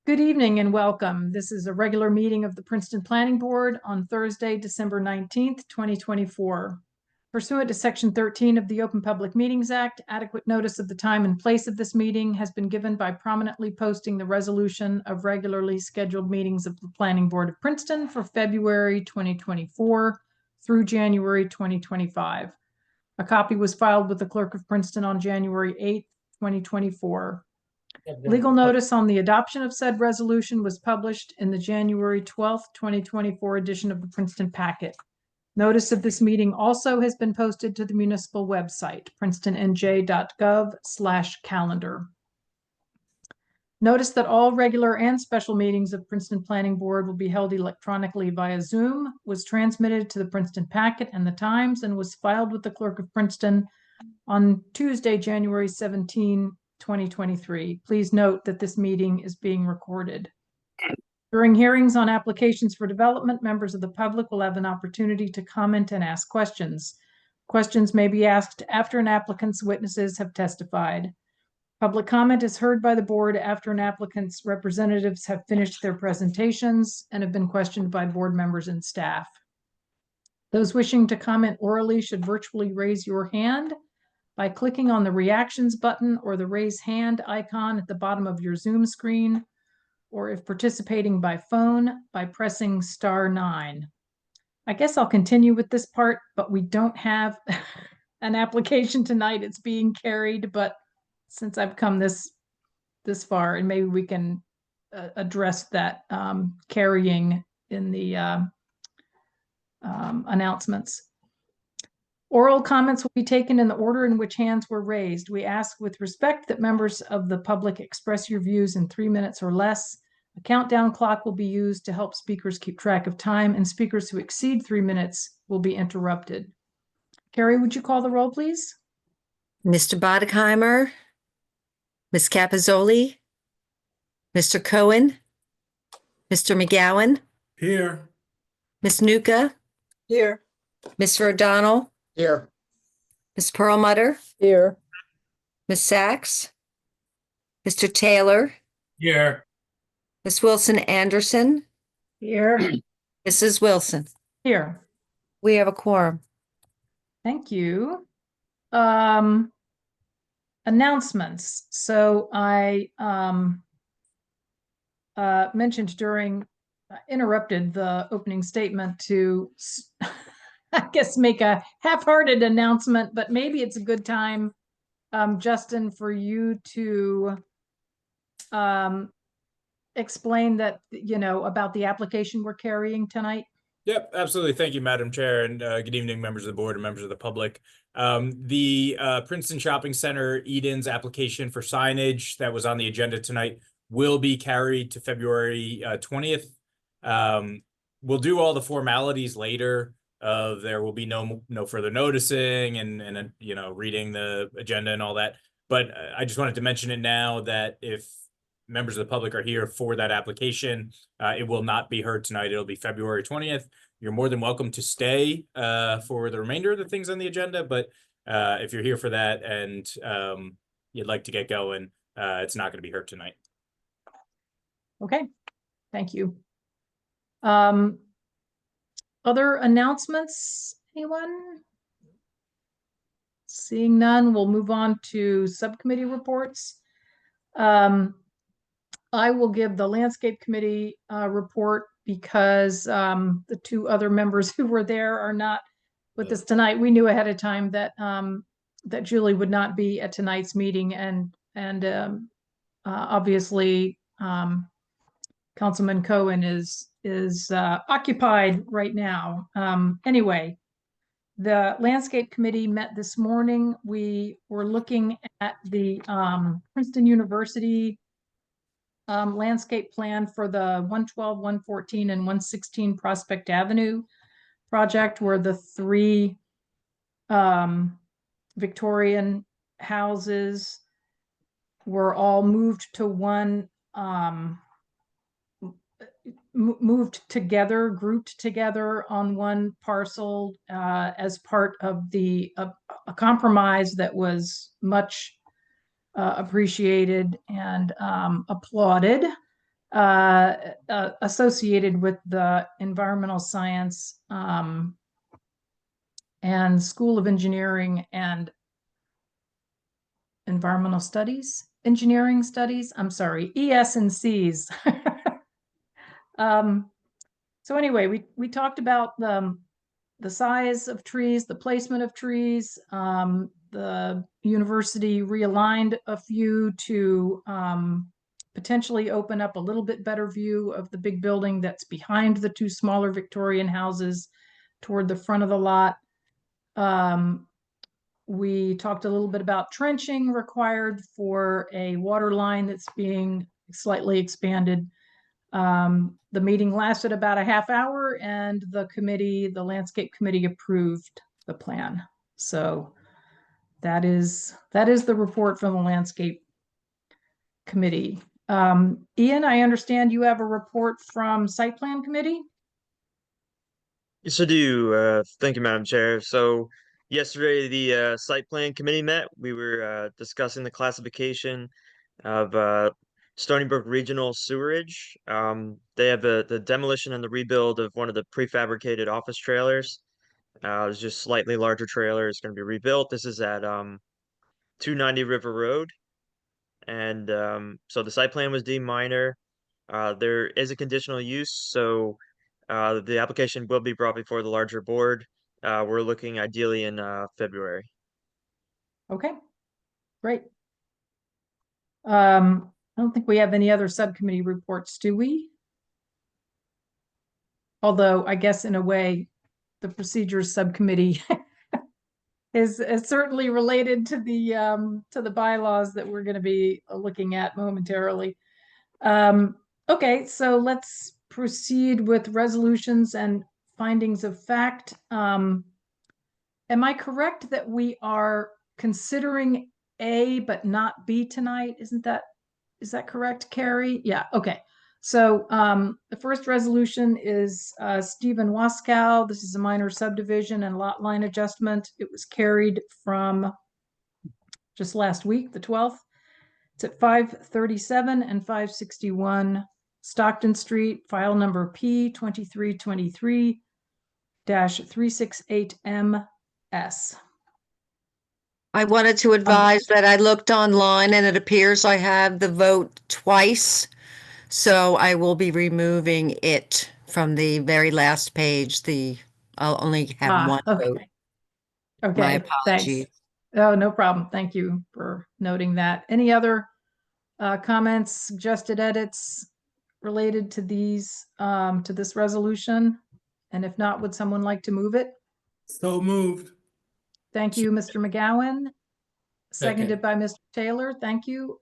Good evening and welcome. This is a regular meeting of the Princeton Planning Board on Thursday, December 19th, 2024. Pursuant to Section 13 of the Open Public Meetings Act, adequate notice of the time and place of this meeting has been given by prominently posting the resolution of regularly scheduled meetings of the Planning Board of Princeton for February 2024 through January 2025. A copy was filed with the Clerk of Princeton on January 8th, 2024. Legal notice on the adoption of said resolution was published in the January 12th, 2024 edition of the Princeton Packet. Notice of this meeting also has been posted to the municipal website, princetonnj.gov/calendar. Notice that all regular and special meetings of Princeton Planning Board will be held electronically via Zoom, was transmitted to the Princeton Packet and the Times, and was filed with the Clerk of Princeton on Tuesday, January 17, 2023. Please note that this meeting is being recorded. During hearings on applications for development, members of the public will have an opportunity to comment and ask questions. Questions may be asked after an applicant's witnesses have testified. Public comment is heard by the board after an applicant's representatives have finished their presentations and have been questioned by board members and staff. Those wishing to comment orally should virtually raise your hand by clicking on the reactions button or the raise hand icon at the bottom of your Zoom screen, or if participating by phone, by pressing *9. I guess I'll continue with this part, but we don't have an application tonight. It's being carried, but since I've come this far, and maybe we can address that carrying in the announcements. Oral comments will be taken in the order in which hands were raised. We ask with respect that members of the public express your views in 3 minutes or less. A countdown clock will be used to help speakers keep track of time, and speakers who exceed 3 minutes will be interrupted. Carrie, would you call the roll, please? Mr. Boddigheimer, Ms. Capizzoli, Mr. Cohen, Mr. McGowan. Here. Ms. Nuka. Here. Mr. O'Donnell. Here. Ms. Perlmutter. Here. Ms. Sachs. Mr. Taylor. Here. Ms. Wilson Anderson. Here. Mrs. Wilson. Here. We have a quorum. Thank you. Announcements. So I interrupted the opening statement to, I guess, make a half-hearted announcement, but maybe it's a good time, Justin, for you to explain that, about the application we're carrying tonight. Yep, absolutely. Thank you, Madam Chair, and good evening, members of the board and members of the public. The Princeton Shopping Center Eden's application for signage that was on the agenda tonight will be carried to February 20th. We'll do all the formalities later. There will be no further noticing and reading the agenda and all that. But I just wanted to mention it now that if members of the public are here for that application, it will not be heard tonight. It'll be February 20th. You're more than welcome to stay for the remainder of the things on the agenda. But if you're here for that and you'd like to get going, it's not going to be heard tonight. Okay, thank you. Other announcements, anyone? Seeing none, we'll move on to subcommittee reports. I will give the landscape committee report because the two other members who were there are not with us tonight. We knew ahead of time that that Julie would not be at tonight's meeting, and obviously Councilman Cohen is occupied right now. Anyway, the landscape committee met this morning. We were looking at the Princeton University landscape plan for the 112, 114, and 116 Prospect Avenue project, where the three Victorian houses were all moved to one, moved together, grouped together on one parcel as part of a compromise that was much appreciated and applauded. associated with the environmental science and School of Engineering and Environmental Studies, Engineering Studies, I'm sorry, ES&Cs. So anyway, we talked about the size of trees, the placement of trees. The university realigned a few to potentially open up a little bit better view of the big building that's behind the two smaller Victorian houses toward the front of the lot. We talked a little bit about trenching required for a water line that's being slightly expanded. The meeting lasted about a half hour, and the landscape committee approved the plan. So that is the report from the landscape committee. Ian, I understand you have a report from site plan committee? Yes, I do. Thank you, Madam Chair. So yesterday, the site plan committee met. We were discussing the classification of Stony Brook Regional Sewerage. They have the demolition and the rebuild of one of the prefabricated office trailers. It's just slightly larger trailer. It's going to be rebuilt. This is at 290 River Road. And so the site plan was deemed minor. There is a conditional use, so the application will be brought before the larger board. We're looking ideally in February. Okay, great. I don't think we have any other subcommittee reports, do we? Although I guess in a way, the procedures subcommittee is certainly related to the bylaws that we're going to be looking at momentarily. Okay, so let's proceed with resolutions and findings of fact. Am I correct that we are considering A but not B tonight? Is that correct, Carrie? Yeah, okay. So the first resolution is Stephen Waskow. This is a minor subdivision and lot line adjustment. It was carried from just last week, the 12th. It's at 537 and 561 Stockton Street, file number P2323-368MS. I wanted to advise that I looked online and it appears I have the vote twice. So I will be removing it from the very last page. I'll only have one vote. Okay. Okay, My thanks. apologies. Oh, no problem. Thank you for noting that. Any other comments, suggested edits related to to this resolution? And if not, would someone like to move it? So moved. Thank you, Mr. McGowan. Seconded by Mr. Taylor. Thank you.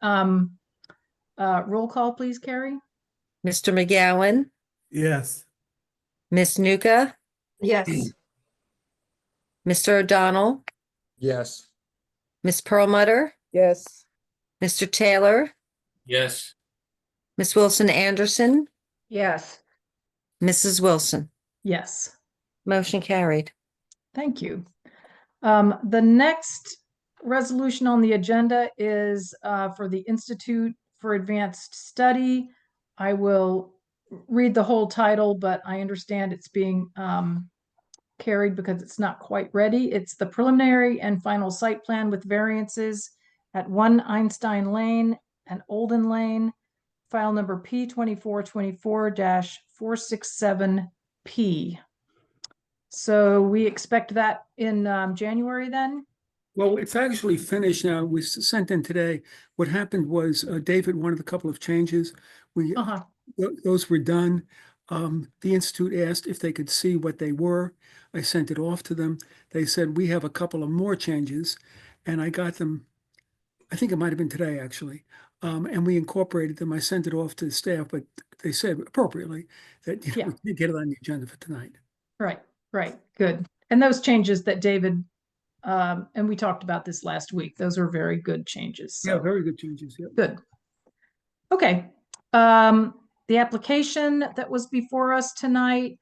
Roll call, please, Carrie. Mr. McGowan, Yes. Miss Nuka, Yes. Mr. O'Donnell, Yes. Miss Perlmutter, Yes. Mr. Taylor, Yes. Miss Wilson Anderson, Yes. Mrs. Wilson. Yes. Motion carried. Thank you. The next resolution on the agenda is for the Institute for Advanced Study. I will read the whole title, but I understand it's being carried because it's not quite ready. It's the preliminary and final site plan with variances at 1 Einstein Lane and Olden Lane, file number P2424-467P. So we expect that in January then? Well, it's actually finished now. It was sent in today. What happened was David wanted a couple of changes. Those were done. The Institute asked if they could see what they were. I sent it off to them. They said, we have a couple of more changes. And I got them, I think it might have been today, actually. And we incorporated them. I sent it off to the staff, but they said appropriately that we can't get it on the agenda for tonight. Right, good. And those changes that David, and we talked about this last week, those are very good changes. So. Yeah, very good changes. Yeah. Good. Okay. The application that was before us tonight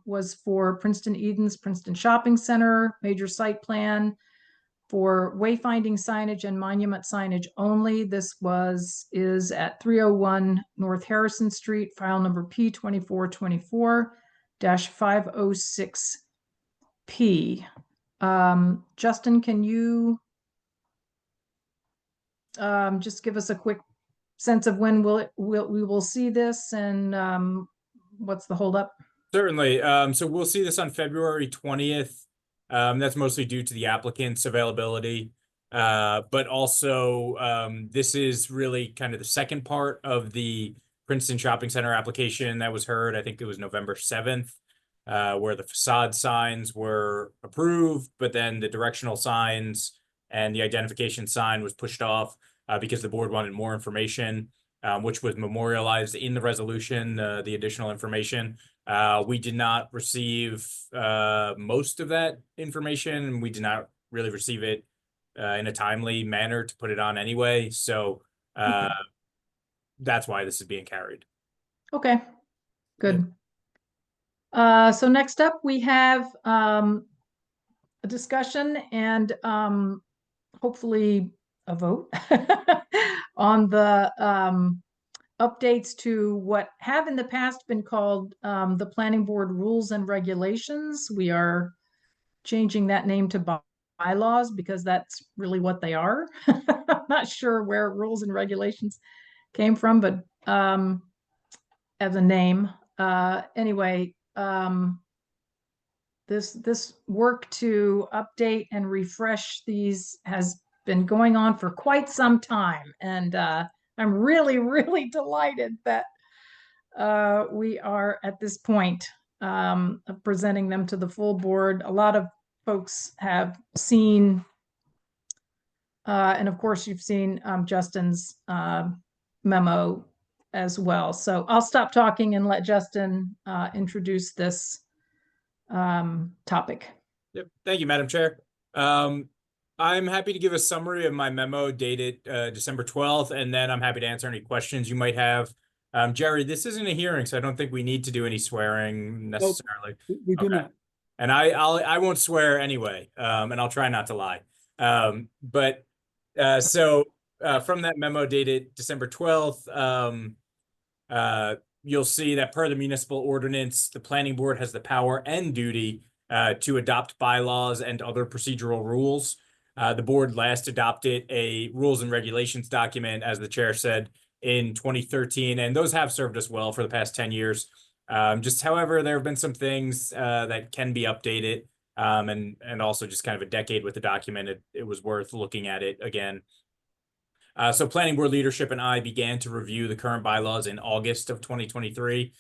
was for Princeton Edens, Princeton Shopping Center, major site plan for wayfinding signage and monument signage only. This is at 301 North Harrison Street, file number P2424-506P. Justin, can you just give us a quick sense of when we will see this, and what's the holdup? Certainly. So we'll see this on February 20th. That's mostly due to the applicant's availability. But also, this is really kind of the second part of the Princeton Shopping Center application that was heard. I think it was November 7th, where the facade signs were approved, but then the directional signs and the identification sign was pushed off because the board wanted more information, which was memorialized in the resolution, the additional information. We did not receive most of that information, and we did not really receive it in a timely manner to put it on anyway. So that's why this is being carried. Okay, good. So next up, we have a discussion and hopefully a vote on the updates to what have in the past been called the Planning Board Rules and Regulations. We are changing that name to bylaws because that's really what they are. I'm not sure where rules and regulations came from, but as a name. Anyway, this work to update and refresh these has been going on for quite some time, and I'm really, really delighted that we are at this point of presenting them to the full board. A lot of folks have seen, and of course you've seen Justin's memo as well. So I'll stop talking and let Justin introduce this topic. Yep. Thank you, Madam Chair. I'm happy to give a summary of my memo dated December 12th, and then I'm happy to answer any questions you might have. Jerry, this isn't a hearing, so I don't think we need to do any swearing necessarily. We do Okay. not. And I won't swear anyway, and I'll try not to lie. So from that memo dated December 12th, you'll see that per the municipal ordinance, the planning board has the power and duty to adopt bylaws and other procedural rules. The board last adopted a rules and regulations document, as the chair said, in 2013, and those have served us well for the past 10 years. However, there have been some things that can be updated, and also just kind of a decade with the document, it was worth looking at it again. So planning board leadership and I began to review the current bylaws in August of 2023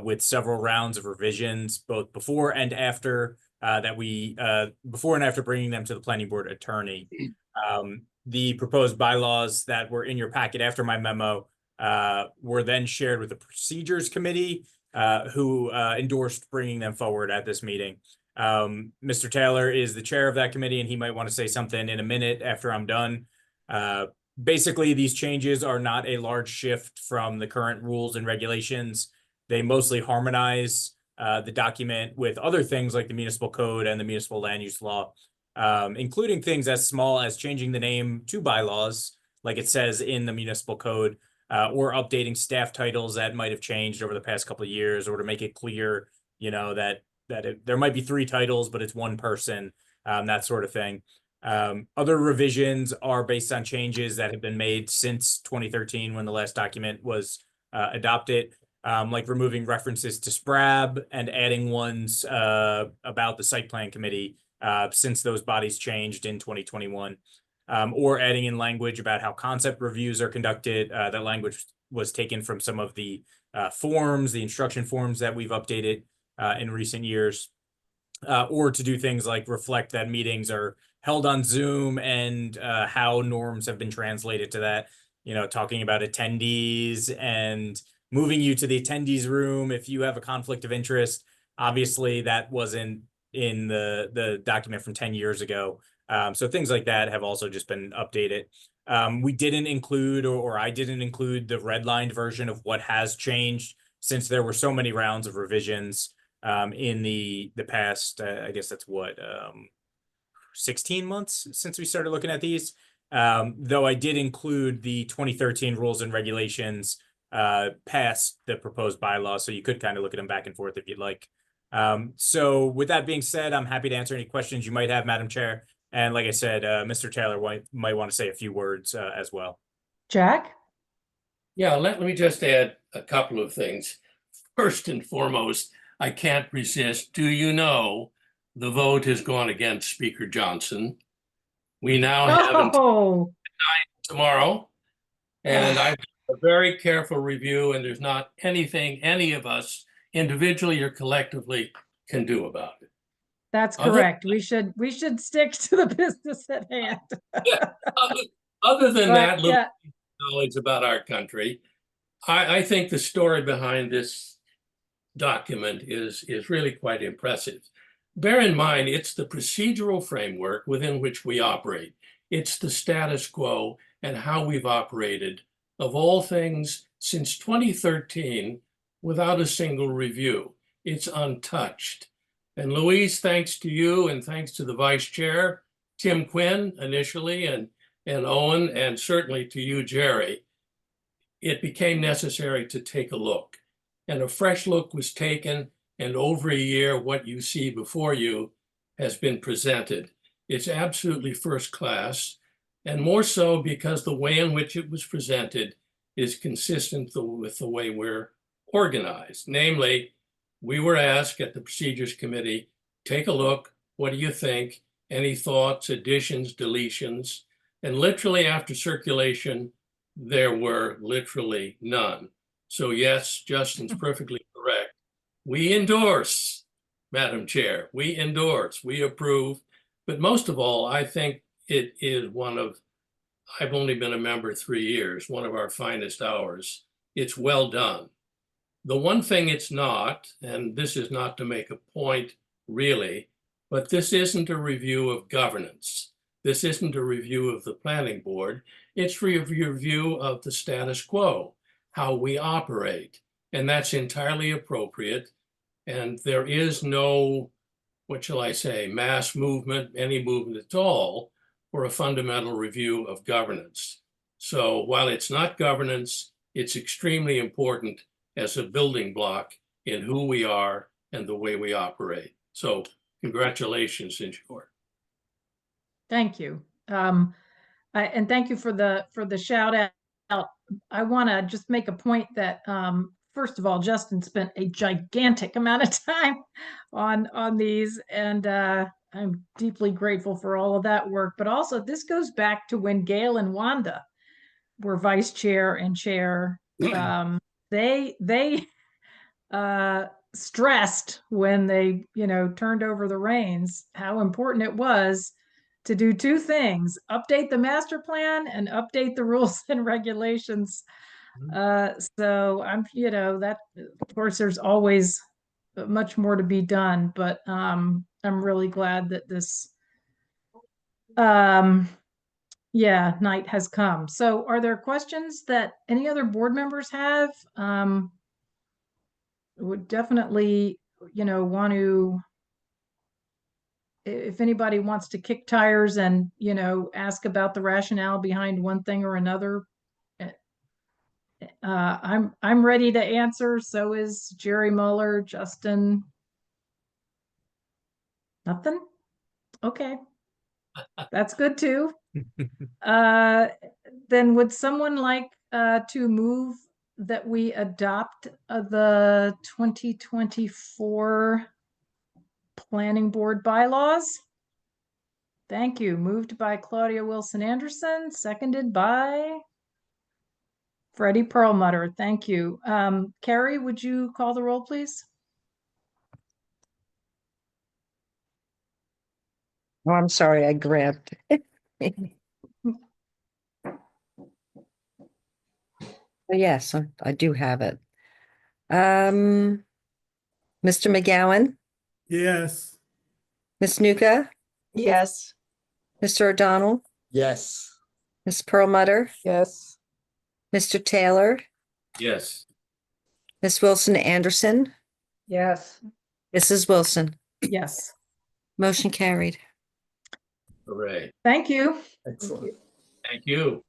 with several rounds of revisions, both before and after bringing them to the planning board attorney. The proposed bylaws that were in your packet after my memo were then shared with the procedures committee, who endorsed bringing them forward at this meeting. Mr. Taylor is the chair of that committee, and he might want to say something in a minute after I'm done. Basically, these changes are not a large shift from the current rules and regulations. They mostly harmonize the document with other things like the municipal code and the municipal land use law, including things as small as changing the name to bylaws, like it says in the municipal code, or updating staff titles that might have changed over the past couple of years, or to make it clear, that there might be 3 titles, but it's one person, that sort of thing. Other revisions are based on changes that have been made since 2013 when the last document was adopted, like removing references to SPRAB and adding ones about the site plan committee since those bodies changed in 2021, or adding in language about how concept reviews are conducted. That language was taken from some of the forms, the instruction forms that we've updated in recent years, or to do things like reflect that meetings are held on Zoom and how norms have been translated to that, talking about attendees and moving you to the attendees room if you have a conflict of interest. Obviously, that wasn't in the document from 10 years ago. So things like that have also just been updated. We didn't include, or I didn't include, the redlined version of what has changed since there were so many rounds of revisions in the past. I guess that's what, 16 months since we started looking at these. Though I did include the 2013 rules and regulations past the proposed bylaw, so you could kind of look at them back and forth if you'd like. So with that being said, I'm happy to answer any questions you might have, Madam Chair. And like I said, Mr. Taylor might want to say a few words as well. Jack? Yeah, let me just add a couple of things. First and foremost, I can't resist. Do you know the vote has gone against Speaker Johnson? We now have until Oh, tomorrow. And I've done a very careful review, and there's not anything any of us individually or collectively can do about it. that's Other- correct. We should stick to the business at hand. Other than that, But, little yeah, knowledge about our country, I think the story behind this document is really quite impressive. Bear in mind, it's the procedural framework within which we operate. It's the status quo and how we've operated of all things since 2013 without a single review. It's untouched. And Louise, thanks to you and thanks to the vice chair, Tim Quinn initially, and Owen, and certainly to you, Jerry, it became necessary to take a look. And a fresh look was taken, and over a year, what you see before you has been presented. It's absolutely first class, and more so because the way in which it was presented is consistent with the way we're organized. Namely, we were asked at the Procedures Committee, take a look, what do you think? Any thoughts, additions, deletions? And literally after circulation, there were literally none. So yes, Justin's perfectly correct. We endorse, Madam Chair, we endorse, we approve. But most of all, I think it is I've only been a member 3 years, one of our finest hours. It's well done. The one thing it's not, and this is not to make a point really, but this isn't a review of governance. This isn't a review of the planning board. It's a review of the status quo, how we operate. And that's entirely appropriate. And there is no, what shall I say, mass movement, any movement at all for a fundamental review of governance. So while it's not governance, it's extremely important as a building block in who we are and the way we operate. So congratulations, in short. thank you. And thank you for the shout out. I want to just make a point that, first of all, Justin spent a gigantic amount of time on these, and I'm deeply grateful for all of that work. But also, this goes back to when Gail and Wanda were vice chair and chair. They stressed when they, turned over the reins, how important it was to do two things: update the master plan and update the rules and regulations. So I'm, that, of course, there's always much more to be done, but I'm really glad that this night has come. So are there questions that any other board members have? Would definitely, want to, if anybody wants to kick tires and, ask about the rationale behind one thing or another, I'm ready to answer. So is Jerry Muller, Justin. Nothing? Okay. That's good too. Then would someone like to move that we adopt the 2024 Planning Board bylaws? Thank you. Moved by Claudia Wilson Anderson, seconded by Freddie Perlmutter. Thank you. Carrie, would you call the roll, please? Oh, I'm sorry, I grabbed. Yes, I do have it. Mr. McGowan, Yes. Ms. Nuka, Yes. Mr. O'Donnell, Yes. Ms. Perlmutter, Yes. Mr. Taylor, Yes. Ms. Wilson Anderson, Yes. Mrs. Wilson. Yes. Motion carried. Hooray. Thank you. Excellent. Thank you.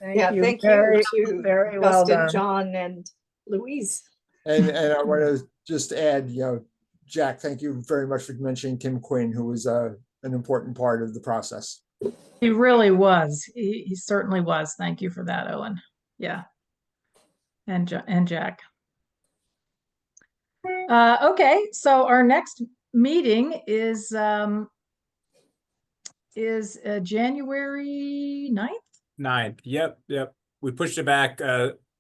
Yeah, you. thank you Very, to very well Dustin, done. John, and Louise. And I want to just add, Jack, thank you very much for mentioning Tim Quinn, who was an important part of the process. He really was. He certainly was. Thank you for that, Owen. Yeah. And Jack. Okay, so our next meeting is January 9th? 9th. Yep. We pushed it back,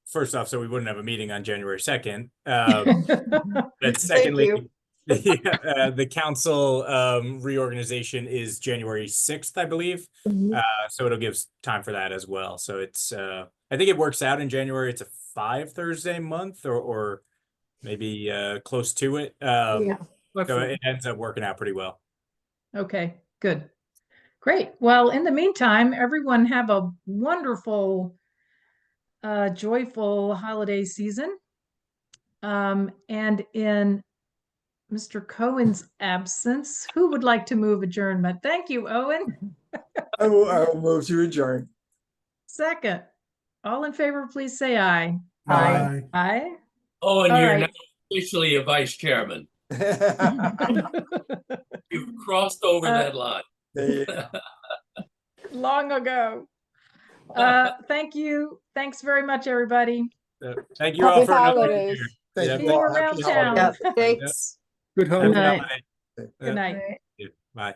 first off, so we wouldn't have a meeting on January 2nd. But secondly, the council reorganization is January 6th, I believe. So it'll give time for that as well. So it's, I think it works out in January. It's a 5 Thursday month or maybe close to it. Yeah. So it ends up working out pretty well. Okay, good. Great. Well, in the meantime, everyone have a wonderful, joyful holiday season. And in Mr. Cohen's absence, who would like to move adjournment? Thank you, Owen. I will move to adjourn. Second. All in favor, please say aye. Aye. Aye. Oh, and All you're right. now officially a vice chairman. You've crossed over that line. Long ago. Thank you. Thanks very much, everybody. Thank you all Happy for another holidays. year. Thank Yeah, you See you all. around Happy town. holidays. Yeah, thanks. Good Have a holiday. good holiday. Good night. Bye.